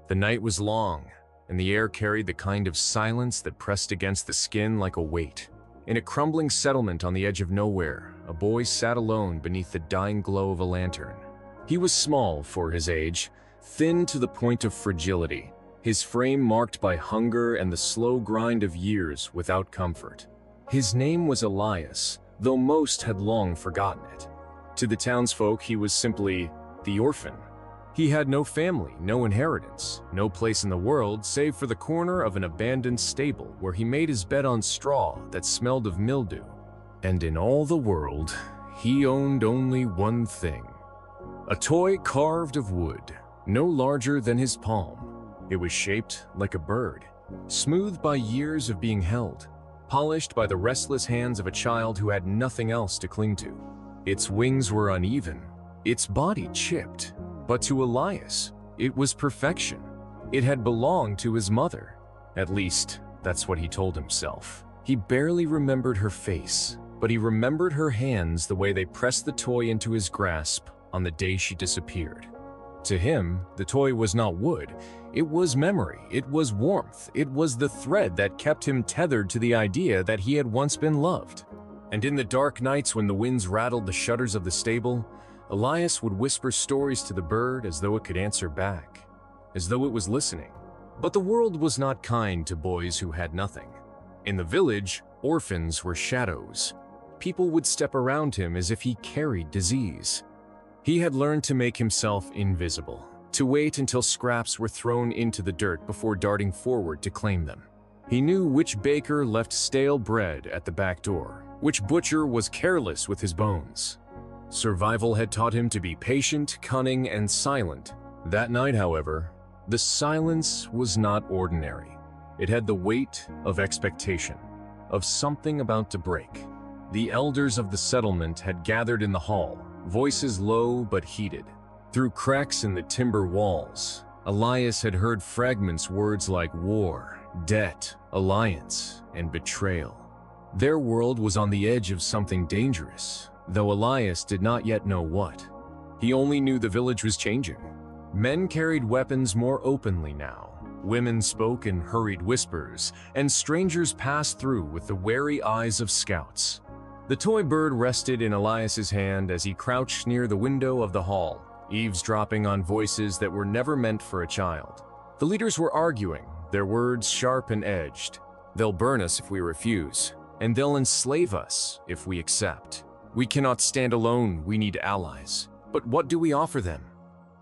The night was long, and the air carried the kind of silence that pressed against the skin like a weight. In a crumbling settlement on the edge of nowhere, a boy sat alone beneath the dying glow of a lantern. He was small for his age, thin to the point of fragility, his frame marked by hunger and the slow grind of years without comfort. His name was Elias, though most had long forgotten it. To the townsfolk, he was simply the orphan. He had no family, no inheritance, no place in the world save for the corner of an abandoned stable where he made his bed on straw that smelled of mildew. And in all the world, he owned only one thing: a toy carved of wood, no larger than his palm. It was shaped like a bird, smoothed by years of being held, polished by the restless hands of a child who had nothing else to cling to. Its wings were uneven, its body chipped, but to Elias, it was perfection. It had belonged to his mother. At least, that's what he told himself. He barely remembered her face, but he remembered her hands the way they pressed the toy into his grasp on the day she disappeared. To him, the toy was not wood. It was memory, it was warmth, it was the thread that kept him tethered to the idea that he had once been loved. And in the dark nights when the winds rattled the shutters of the stable, Elias would whisper stories to the bird as though it could answer back, as though it was listening. But the world was not kind to boys who had nothing. In the village, orphans were shadows. People would step around him as if he carried disease. He had learned to make himself invisible, to wait until scraps were thrown into the dirt before darting forward to claim them. He knew which baker left stale bread at the back door, which butcher was careless with his bones. Survival had taught him to be patient, cunning, and silent. That night, however, the silence was not ordinary. It had the weight of expectation, of something about to break. The elders of the settlement had gathered in the hall, voices low but heated. Through cracks in the timber walls, Elias had heard fragments words like war, debt, alliance, and betrayal. Their world was on the edge of something dangerous, though Elias did not yet know what. He only knew the village was changing. Men carried weapons more openly now. Women spoke in hurried whispers, and strangers passed through with the wary eyes of scouts. The toy bird rested in Elias's hand as he crouched near the window of the hall, eavesdropping on voices that were never meant for a child. The leaders were arguing, their words sharp and edged. They'll burn us if we refuse, and they'll enslave us if we accept. We cannot stand alone, we need allies. But what do we offer them?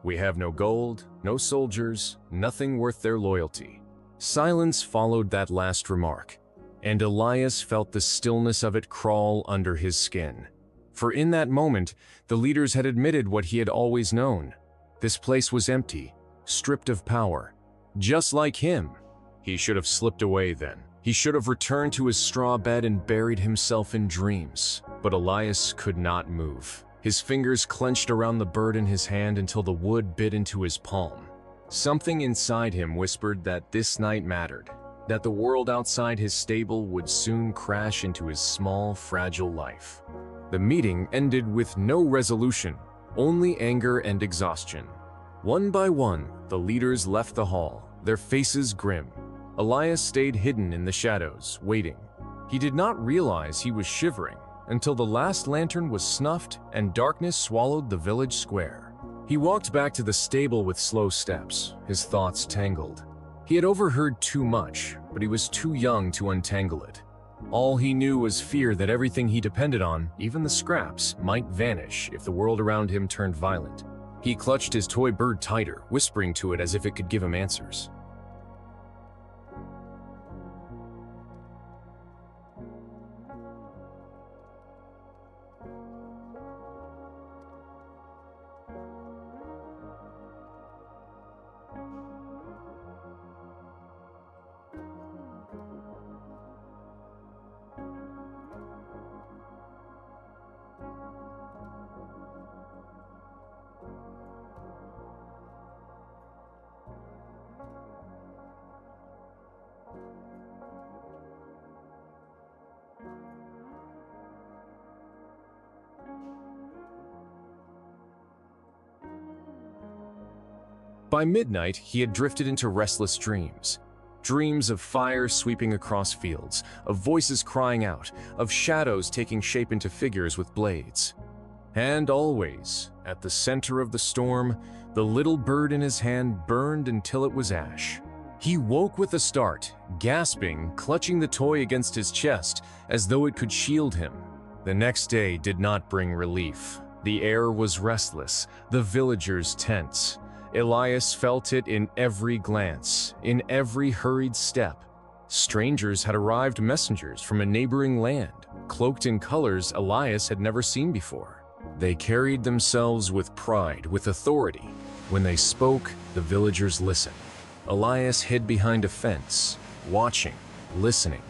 We have no gold, no soldiers, nothing worth their loyalty. Silence followed that last remark, and Elias felt the stillness of it crawl under his skin. For in that moment, the leaders had admitted what he had always known. This place was empty, stripped of power. Just like him. He should have slipped away then. He should have returned to his straw bed and buried himself in dreams. But Elias could not move. His fingers clenched around the bird in his hand until the wood bit into his palm. Something inside him whispered that this night mattered, that the world outside his stable would soon crash into his small, fragile life. The meeting ended with no resolution, only anger and exhaustion. One by one, the leaders left the hall, their faces grim. Elias stayed hidden in the shadows, waiting. He did not realize he was shivering until the last lantern was snuffed and darkness swallowed the village square. He walked back to the stable with slow steps, his thoughts tangled. He had overheard too much, but he was too young to untangle it. All he knew was fear that everything he depended on, even the scraps, might vanish if the world around him turned violent. He clutched his toy bird tighter, whispering to it as if it could give him answers. By midnight, he had drifted into restless dreams. Dreams of fire sweeping across fields, of voices crying out, of shadows taking shape into figures with blades. And always, at the center of the storm, the little bird in his hand burned until it was ash. He woke with a start, gasping, clutching the toy against his chest as though it could shield him. The next day did not bring relief. The air was restless, the villagers tense. Elias felt it in every glance, in every hurried step. Strangers had arrived, messengers from a neighboring land, cloaked in colors Elias had never seen before. They carried themselves with pride, with authority. When they spoke, the villagers listened. Elias hid behind a fence, watching, listening.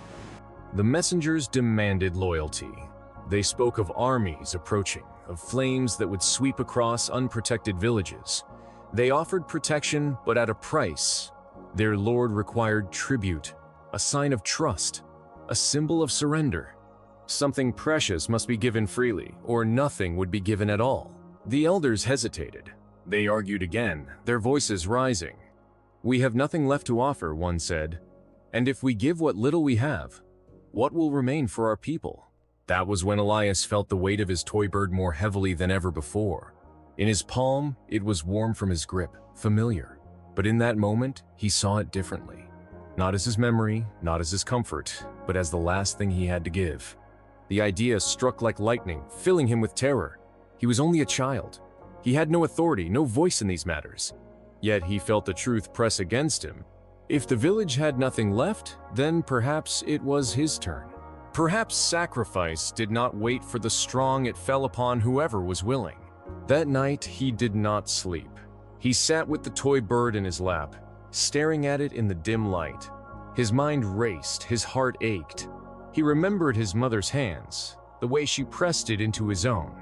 The messengers demanded loyalty. They spoke of armies approaching, of flames that would sweep across unprotected villages. They offered protection, but at a price. Their lord required tribute, a sign of trust, a symbol of surrender. Something precious must be given freely, or nothing would be given at all. The elders hesitated. They argued again, their voices rising. "We have nothing left to offer," one said. "And if we give what little we have, what will remain for our people?" That was when Elias felt the weight of his toy bird more heavily than ever before. In his palm, it was warm from his grip, familiar. But in that moment, he saw it differently. Not as his memory, not as his comfort, but as the last thing he had to give. The idea struck like lightning, filling him with terror. He was only a child. He had no authority, no voice in these matters. Yet he felt the truth press against him. If the village had nothing left, then perhaps it was his turn. Perhaps sacrifice did not wait for the strong, it fell upon whoever was willing. That night, he did not sleep. He sat with the toy bird in his lap, staring at it in the dim light. His mind raced, his heart ached. He remembered his mother's hands, the way she pressed it into his own.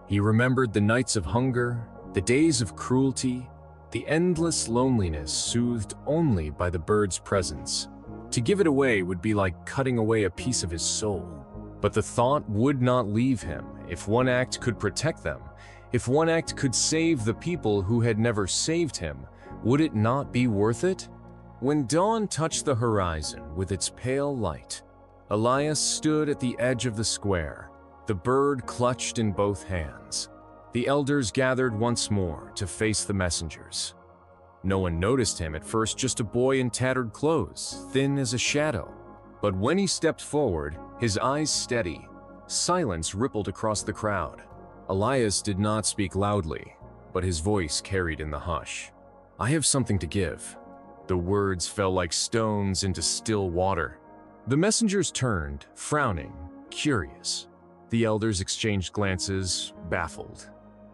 He remembered the nights of hunger, the days of cruelty, the endless loneliness soothed only by the bird's presence. To give it away would be like cutting away a piece of his soul. But the thought would not leave him. If one act could protect them, if one act could save the people who had never saved him, would it not be worth it? When dawn touched the horizon with its pale light, Elias stood at the edge of the square, the bird clutched in both hands. The elders gathered once more to face the messengers. No one noticed him at first, just a boy in tattered clothes, thin as a shadow. But when he stepped forward, his eyes steady, silence rippled across the crowd. Elias did not speak loudly, but his voice carried in the hush. "I have something to give." The words fell like stones into still water. The messengers turned, frowning, curious. The elders exchanged glances, baffled.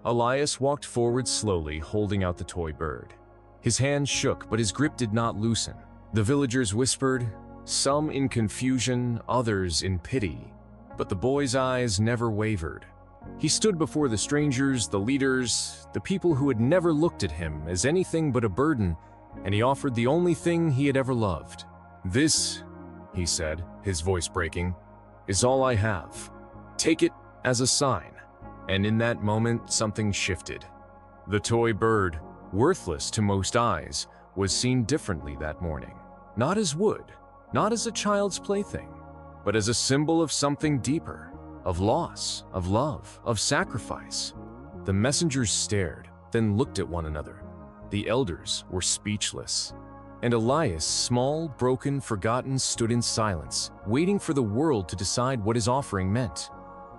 Elias walked forward slowly, holding out the toy bird. His hand shook, but his grip did not loosen. The villagers whispered, some in confusion, others in pity. But the boy's eyes never wavered. He stood before the strangers, the leaders, the people who had never looked at him as anything but a burden, and he offered the only thing he had ever loved. "This," he said, his voice breaking, "is all I have. Take it as a sign." And in that moment, something shifted. The toy bird, worthless to most eyes, was seen differently that morning. Not as wood, not as a child's plaything, but as a symbol of something deeper, of loss, of love, of sacrifice. The messengers stared, then looked at one another. The elders were speechless. And Elias, small, broken, forgotten, stood in silence, waiting for the world to decide what his offering meant.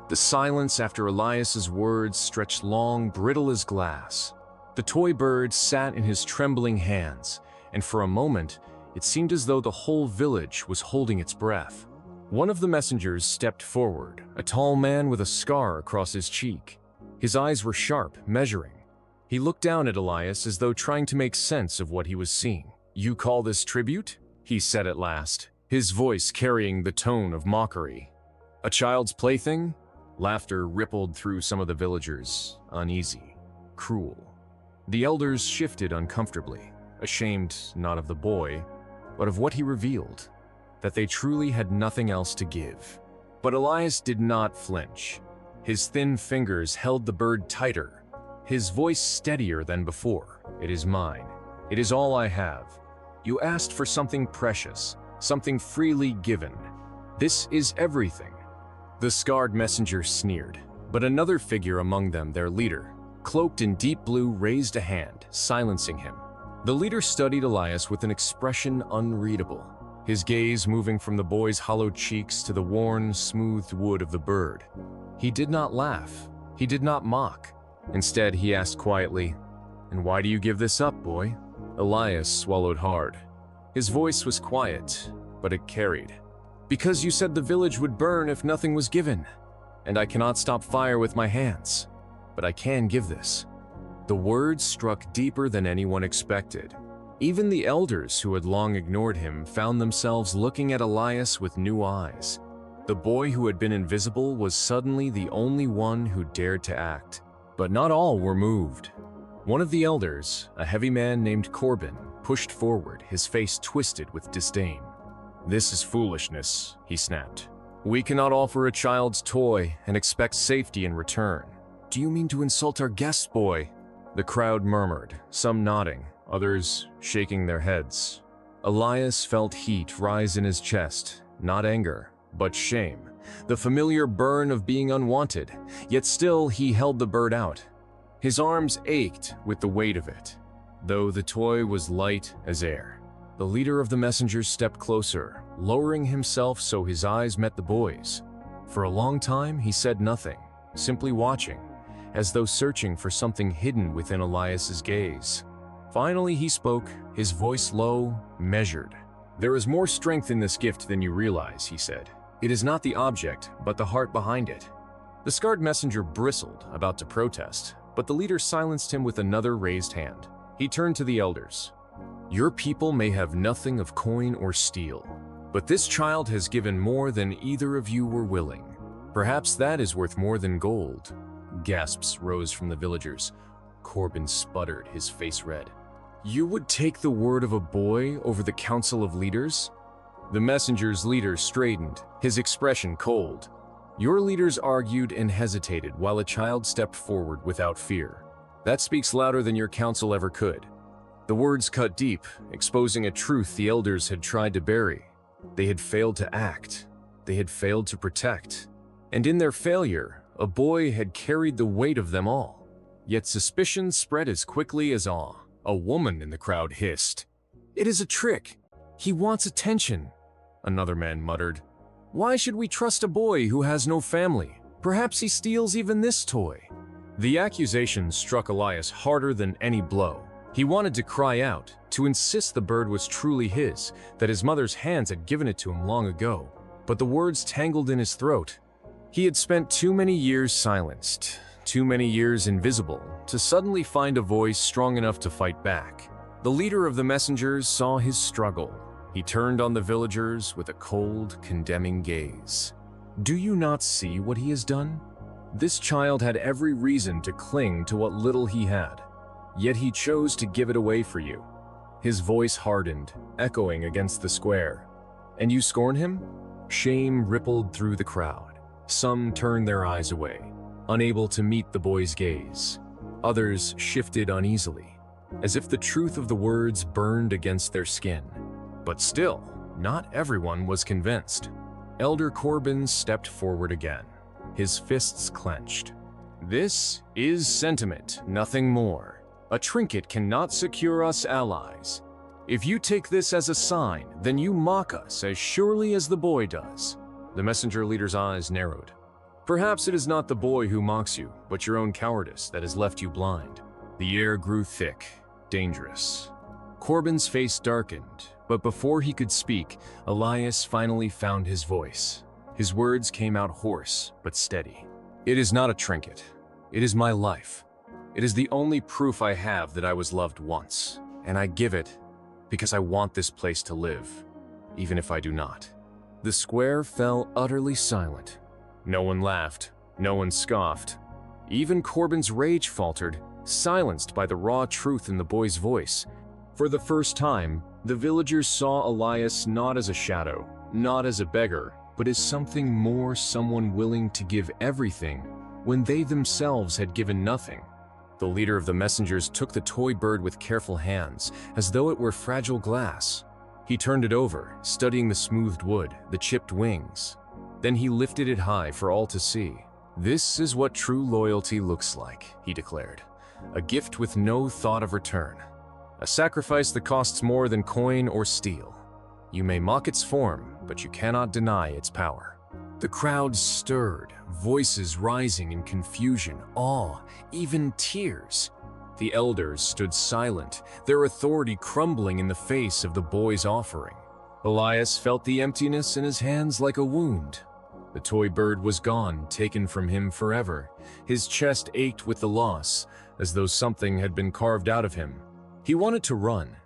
The silence after Elias's words stretched long, brittle as glass. The toy bird sat in his trembling hands, and for a moment, it seemed as though the whole village was holding its breath. One of the messengers stepped forward, a tall man with a scar across his cheek. His eyes were sharp, measuring. He looked down at Elias as though trying to make sense of what he was seeing. "You call this tribute?" he said at last, his voice carrying the tone of mockery. "A child's plaything?" Laughter rippled through some of the villagers, uneasy, cruel. The elders shifted uncomfortably, ashamed not of the boy, but of what he revealed, that they truly had nothing else to give. But Elias did not flinch. His thin fingers held the bird tighter, his voice steadier than before. "It is mine. It is all I have. You asked for something precious, something freely given. This is everything." The scarred messenger sneered, but another figure among them, their leader, cloaked in deep blue, raised a hand, silencing him. The leader studied Elias with an expression unreadable, his gaze moving from the boy's hollow cheeks to the worn, smoothed wood of the bird. He did not laugh. He did not mock. Instead, he asked quietly, "And why do you give this up, boy?" Elias swallowed hard. His voice was quiet, but it carried. "Because you said the village would burn if nothing was given, and I cannot stop fire with my hands, but I can give this." The words struck deeper than anyone expected. Even the elders who had long ignored him found themselves looking at Elias with new eyes. The boy who had been invisible was suddenly the only one who dared to act. But not all were moved. One of the elders, a heavy man named Corbin, pushed forward, his face twisted with disdain. "This is foolishness," he snapped. "We cannot offer a child's toy and expect safety in return." "Do you mean to insult our guests, boy?" The crowd murmured, some nodding, others shaking their heads. Elias felt heat rise in his chest, not anger, but shame, the familiar burn of being unwanted, yet still he held the bird out. His arms ached with the weight of it, though the toy was light as air. The leader of the messengers stepped closer, lowering himself so his eyes met the boy's. For a long time he said nothing, simply watching, as though searching for something hidden within Elias's gaze. Finally he spoke, his voice low, measured. "There is more strength in this gift than you realize," he said. "It is not the object, but the heart behind it." The scarred messenger bristled, about to protest, but the leader silenced him with another raised hand. He turned to the elders. "Your people may have nothing of coin or steel, but this child has given more than either of you were willing. Perhaps that is worth more than gold." Gasps rose from the villagers. Corbin sputtered, his face red. "You would take the word of a boy over the council of leaders?" The messenger's leader straightened, his expression cold. "Your leaders argued and hesitated while a child stepped forward without fear. That speaks louder than your council ever could." The words cut deep, exposing a truth the elders had tried to bury. They had failed to act. They had failed to protect. And in their failure, a boy had carried the weight of them all. Yet suspicion spread as quickly as awe. A woman in the crowd hissed, "It is a trick. He wants attention." Another man muttered, "Why should we trust a boy who has no family? Perhaps he steals even this toy." The accusation struck Elias harder than any blow. He wanted to cry out, to insist the bird was truly his, that his mother's hands had given it to him long ago. But the words tangled in his throat. He had spent too many years silenced, too many years invisible, to suddenly find a voice strong enough to fight back. The leader of the messengers saw his struggle. He turned on the villagers with a cold, condemning gaze. "Do you not see what he has done? This child had every reason to cling to what little he had, yet he chose to give it away for you." His voice hardened, echoing against the square. "And you scorn him?" Shame rippled through the crowd. Some turned their eyes away, unable to meet the boy's gaze. Others shifted uneasily, as if the truth of the words burned against their skin. But still, not everyone was convinced. Elder Corbin stepped forward again, his fists clenched. "This is sentiment, nothing more. A trinket cannot secure us allies. If you take this as a sign, then you mock us as surely as the boy does." The messenger leader's eyes narrowed. "Perhaps it is not the boy who mocks you, but your own cowardice that has left you blind." The air grew thick, dangerous. Corbin's face darkened, but before he could speak, Elias finally found his voice. His words came out hoarse, but steady. "It is not a trinket. It is my life. It is the only proof I have that I was loved once, and I give it because I want this place to live, even if I do not." The square fell utterly silent. No one laughed, no one scoffed. Even Corbin's rage faltered, silenced by the raw truth in the boy's voice. For the first time, the villagers saw Elias not as a shadow, not as a beggar, but as something more, someone willing to give everything when they themselves had given nothing. The leader of the messengers took the toy bird with careful hands, as though it were fragile glass. He turned it over, studying the smoothed wood, the chipped wings. Then he lifted it high for all to see. "This is what true loyalty looks like," he declared. "A gift with no thought of return. A sacrifice that costs more than coin or steel. You may mock its form, but you cannot deny its power." The crowd stirred, voices rising in confusion, awe, even tears. The elders stood silent, their authority crumbling in the face of the boy's offering. Elias felt the emptiness in his hands like a wound. The toy bird was gone, taken from him forever. His chest ached with the loss, as though something had been carved out of him. He wanted to run,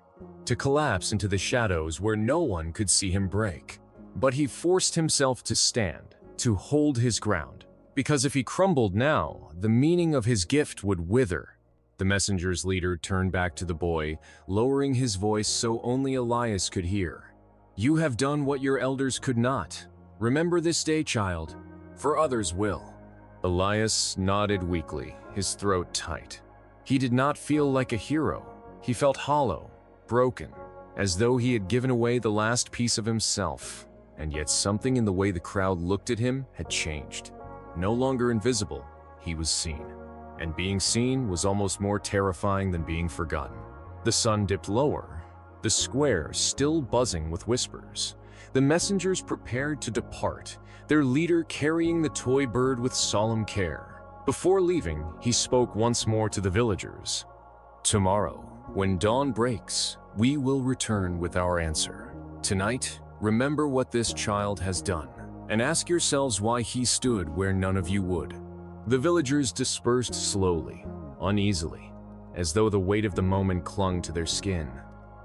to collapse into the shadows where no one could see him break. But he forced himself to stand, to hold his ground, because if he crumbled now, the meaning of his gift would wither. The messenger's leader turned back to the boy, lowering his voice so only Elias could hear. "You have done what your elders could not. Remember this day, child, for others will." Elias nodded weakly, his throat tight. He did not feel like a hero. He felt hollow, broken, as though he had given away the last piece of himself. And yet something in the way the crowd looked at him had changed. No longer invisible, he was seen. And being seen was almost more terrifying than being forgotten. The sun dipped lower, the square still buzzing with whispers. The messengers prepared to depart, their leader carrying the toy bird with solemn care. Before leaving, he spoke once more to the villagers. "Tomorrow, when dawn breaks, we will return with our answer. Tonight, remember what this child has done, and ask yourselves why he stood where none of you would." The villagers dispersed slowly, uneasily, as though the weight of the moment clung to their skin.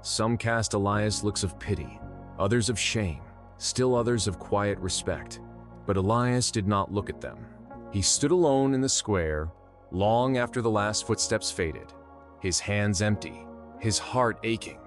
Some cast Elias looks of pity, others of shame, still others of quiet respect. But Elias did not look at them. He stood alone in the square, long after the last footsteps faded, his hands empty, his heart aching.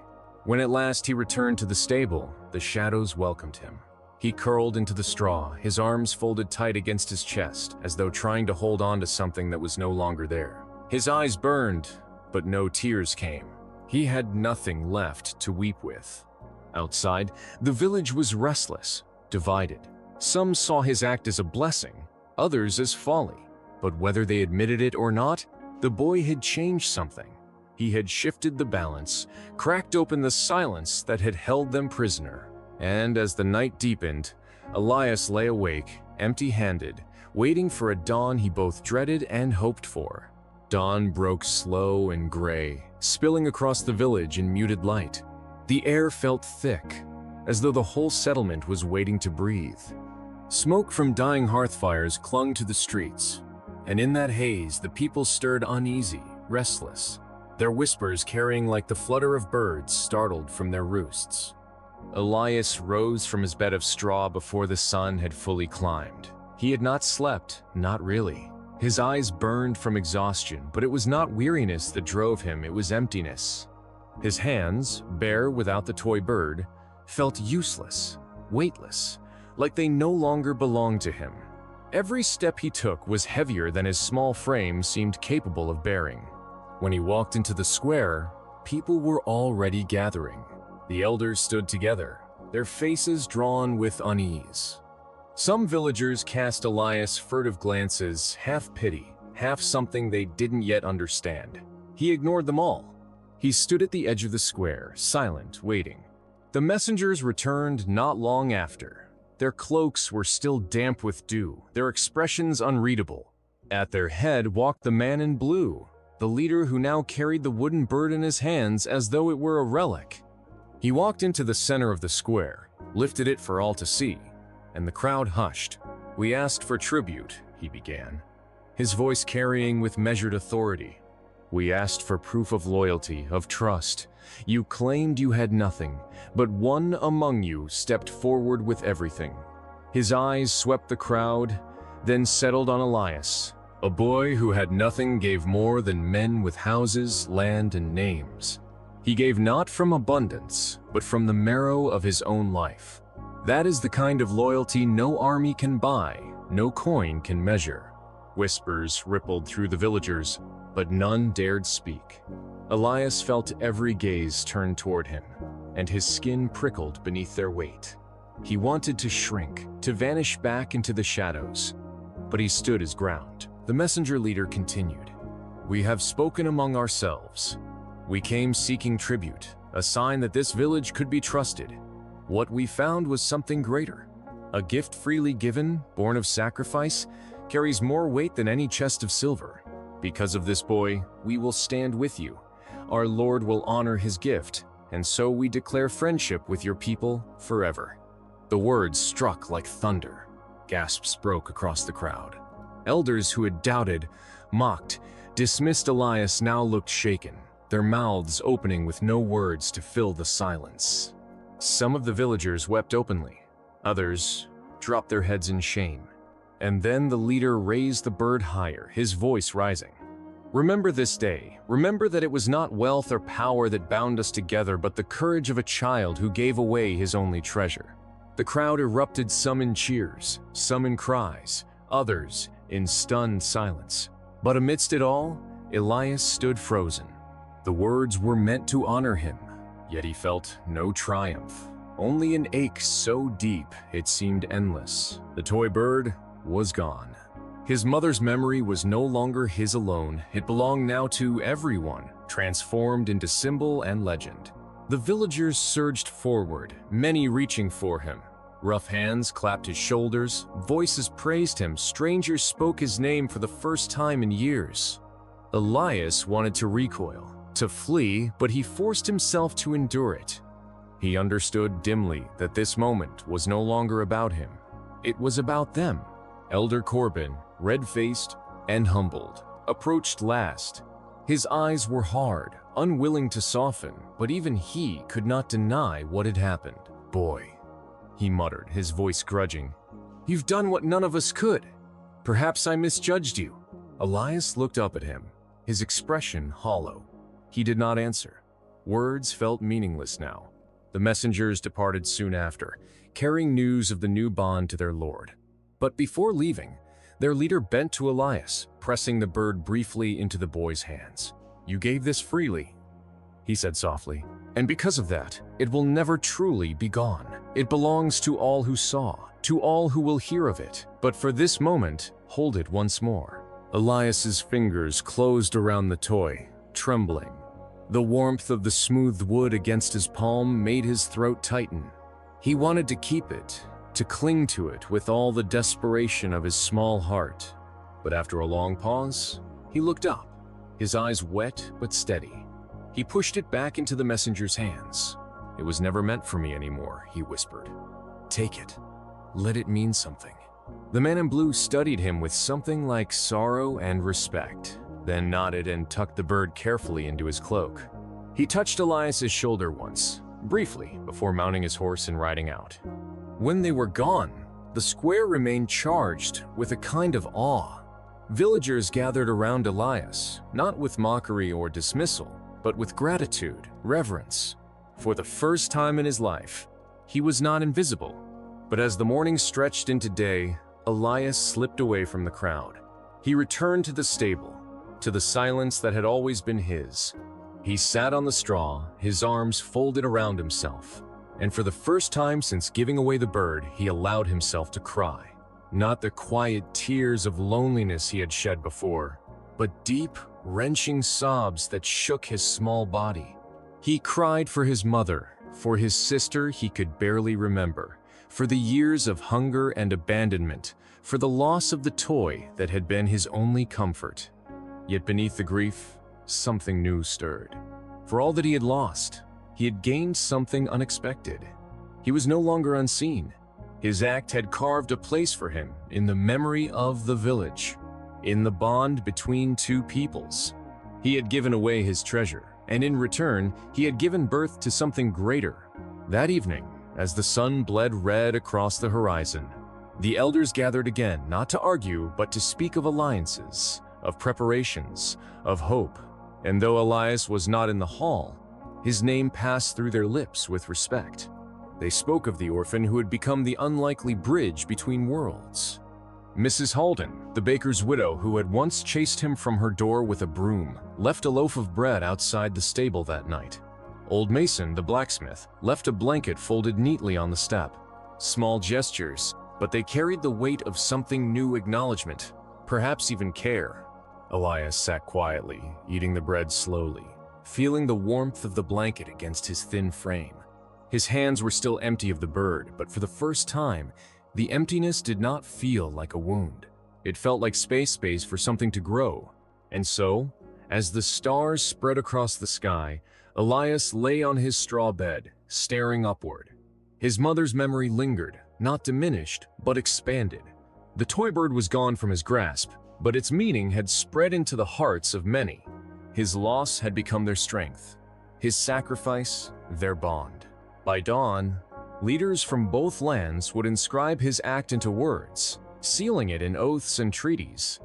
When at last he returned to the stable, the shadows welcomed him. He curled into the straw, his arms folded tight against his chest, as though trying to hold on to something that was no longer there. His eyes burned, but no tears came. He had nothing left to weep with. Outside, the village was restless, divided. Some saw his act as a blessing, others as folly. But whether they admitted it or not, the boy had changed something. He had shifted the balance, cracked open the silence that had held them prisoner. And as the night deepened, Elias lay awake, empty-handed, waiting for a dawn he both dreaded and hoped for. Dawn broke slow and gray, spilling across the village in muted light. The air felt thick, as though the whole settlement was waiting to breathe. Smoke from dying hearth fires clung to the streets, and in that haze the people stirred uneasy, restless, their whispers carrying like the flutter of birds startled from their roosts. Elias rose from his bed of straw before the sun had fully climbed. He had not slept, not really. His eyes burned from exhaustion, but it was not weariness that drove him, it was emptiness. His hands, bare without the toy bird, felt useless, weightless, like they no longer belonged to him. Every step he took was heavier than his small frame seemed capable of bearing. When he walked into the square, people were already gathering. The elders stood together, their faces drawn with unease. Some villagers cast Elias furtive glances, half pity, half something they didn't yet understand. He ignored them all. He stood at the edge of the square, silent, waiting. The messengers returned not long after. Their cloaks were still damp with dew, their expressions unreadable. At their head walked the man in blue, the leader who now carried the wooden bird in his hands as though it were a relic. He walked into the center of the square, lifted it for all to see, and the crowd hushed. "We asked for tribute," he began, his voice carrying with measured authority. "We asked for proof of loyalty, of trust. You claimed you had nothing, but one among you stepped forward with everything." His eyes swept the crowd, then settled on Elias. A boy who had nothing gave more than men with houses, land, and names. He gave not from abundance, but from the marrow of his own life. That is the kind of loyalty no army can buy, no coin can measure. Whispers rippled through the villagers. but none dared speak. Elias felt every gaze turned toward him, and his skin prickled beneath their weight. He wanted to shrink, to vanish back into the shadows, but he stood his ground. The messenger leader continued, "We have spoken among ourselves. We came seeking tribute, a sign that this village could be trusted. What we found was something greater. A gift freely given, born of sacrifice, carries more weight than any chest of silver. Because of this boy, we will stand with you. Our Lord will honor his gift, and so we declare friendship with your people forever." The words struck like thunder. Gasps broke across the crowd. Elders who had doubted, mocked, dismissed Elias now looked shaken, their mouths opening with no words to fill the silence. Some of the villagers wept openly. Others dropped their heads in shame. And then the leader raised the bird higher, his voice rising. "Remember this day. Remember that it was not wealth or power that bound us together, but the courage of a child who gave away his only treasure." The crowd erupted, some in cheers, some in cries, others in stunned silence. But amidst it all, Elias stood frozen. The words were meant to honor him, yet he felt no triumph, only an ache so deep it seemed endless. The toy bird was gone. His mother's memory was no longer his alone. It belonged now to everyone, transformed into symbol and legend. The villagers surged forward, many reaching for him. Rough hands clapped his shoulders, voices praised him, strangers spoke his name for the first time in years. Elias wanted to recoil, to flee, but he forced himself to endure it. He understood dimly that this moment was no longer about him. It was about them. Elder Corbin, red-faced and humbled, approached last. His eyes were hard, unwilling to soften, but even he could not deny what had happened. "Boy," he muttered, his voice grudging, "you've done what none of us could. Perhaps I misjudged you." Elias looked up at him, his expression hollow. He did not answer. Words felt meaningless now. The messengers departed soon after, carrying news of the new bond to their lord. But before leaving, their leader bent to Elias, pressing the bird briefly into the boy's hands. "You gave this freely," he said softly, "and because of that, it will never truly be gone. It belongs to all who saw, to all who will hear of it. But for this moment, hold it once more." Elias's fingers closed around the toy, trembling. The warmth of the smooth wood against his palm made his throat tighten. He wanted to keep it, to cling to it with all the desperation of his small heart. But after a long pause, he looked up, his eyes wet but steady. He pushed it back into the messenger's hands. "It was never meant for me anymore," he whispered. "Take it. Let it mean something." The man in blue studied him with something like sorrow and respect, then nodded and tucked the bird carefully into his cloak. He touched Elias's shoulder once, briefly, before mounting his horse and riding out. When they were gone, the square remained charged with a kind of awe. Villagers gathered around Elias, not with mockery or dismissal, but with gratitude, reverence. For the first time in his life, he was not invisible. But as the morning stretched into day, Elias slipped away from the crowd. He returned to the stable, to the silence that had always been his. He sat on the straw, his arms folded around himself, and for the first time since giving away the bird, he allowed himself to cry. Not the quiet tears of loneliness he had shed before, but deep, wrenching sobs that shook his small body. He cried for his mother, for his sister he could barely remember, for the years of hunger and abandonment, for the loss of the toy that had been his only comfort. Yet beneath the grief, something new stirred. For all that he had lost, he had gained something unexpected. He was no longer unseen. His act had carved a place for him in the memory of the village, in the bond between two peoples. He had given away his treasure, and in return, he had given birth to something greater. That evening, as the sun bled red across the horizon, the elders gathered again, not to argue, but to speak of alliances, of preparations, of hope. And though Elias was not in the hall, his name passed through their lips with respect. They spoke of the orphan who had become the unlikely bridge between worlds. Mrs. Halden, the baker's widow who had once chased him from her door with a broom, left a loaf of bread outside the stable that night. Old Mason, the blacksmith, left a blanket folded neatly on the step. Small gestures, but they carried the weight of something new: acknowledgement, perhaps even care. Elias sat quietly, eating the bread slowly, feeling the warmth of the blanket against his thin frame. His hands were still empty of the bird, but for the first time, the emptiness did not feel like a wound. It felt like space for something to grow. And so, as the stars spread across the sky, Elias lay on his straw bed, staring upward. His mother's memory lingered, not diminished, but expanded. The toy bird was gone from his grasp, but its meaning had spread into the hearts of many. His loss had become their strength, his sacrifice their bond. By dawn, leaders from both lands would inscribe his act into words, sealing it in oaths and treaties.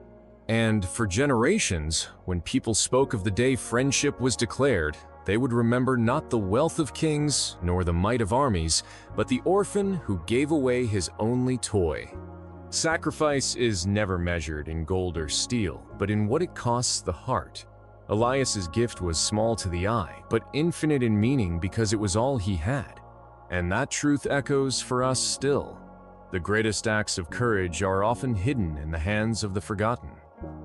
And for generations, when people spoke of the day friendship was declared, they would remember not the wealth of kings nor the might of armies, but the orphan who gave away his only toy. Sacrifice is never measured in gold or steel, but in what it costs the heart. Elias's gift was small to the eye, but infinite in meaning because it was all he had. And that truth echoes for us still. The greatest acts of courage are often hidden in the hands of the forgotten.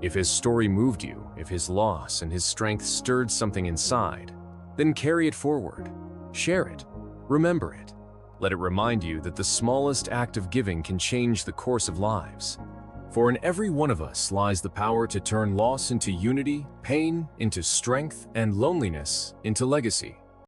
If his story moved you, if his loss and his strength stirred something inside, then carry it forward. Share it. Remember it. Let it remind you that the smallest act of giving can change the course of lives. For in every one of us lies the power to turn loss into unity, pain into strength, and loneliness into legacy.